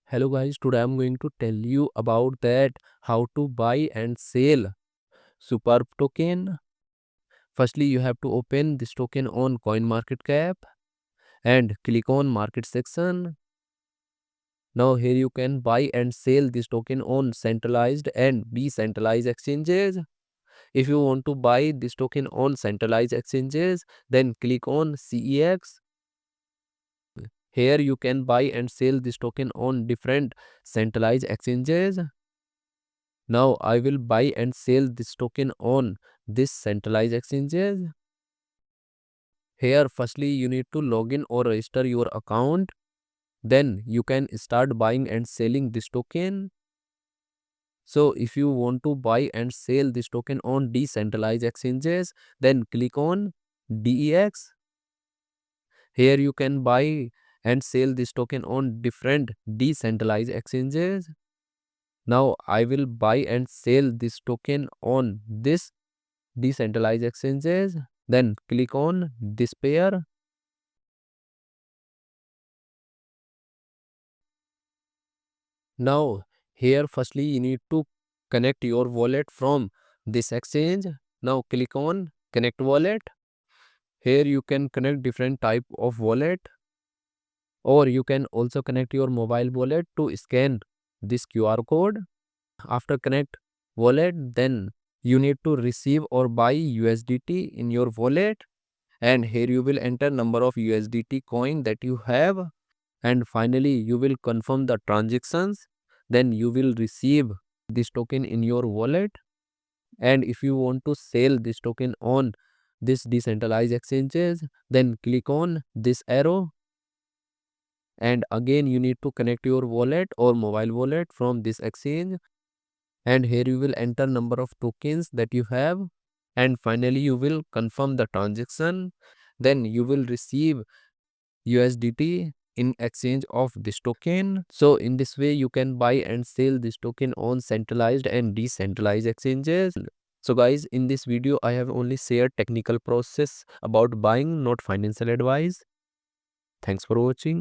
Hello guys, today I'm going to tell you about that how to buy and sell Superb token. Firstly, you have to open this token on CoinMarketCap and click on market section. Now here you can buy and sell this token on centralized and decentralized exchanges. If you want to buy this token on centralized exchanges, then click on CEX. Here you can buy and sell this token on different centralized exchanges. Now I will buy and sell this token on this centralized exchanges. Here firstly you need to log in or register your account. Then you can start buying and selling this token. So if you want to buy and sell this token on decentralized exchanges, then click on DEX. Here you can buy and sell this token on different decentralized exchanges. Now I will buy and sell this token on this decentralized exchanges. Then click on this pair. Now here firstly you need to connect your wallet from this exchange. Now click on connect wallet. Here you can connect different type of wallet, or you can also connect your mobile wallet to scan this QR code. After connect wallet, then you need to receive or buy USDT in your wallet, and here you will enter number of USDT coin that you have, and finally you will confirm the transactions. Then you will receive this token in your wallet. And if you want to sell this token on this decentralized exchanges, then click on this arrow, and again you need to connect your wallet or mobile wallet from this exchange, and here you will enter number of tokens that you have, and finally you will confirm the transaction. Then you will receive USDT in exchange of this token. So in this way you can buy and sell this token on centralized and decentralized exchanges. So guys, in this video I have only shared technical process about buying, not financial advice. Thanks for watching.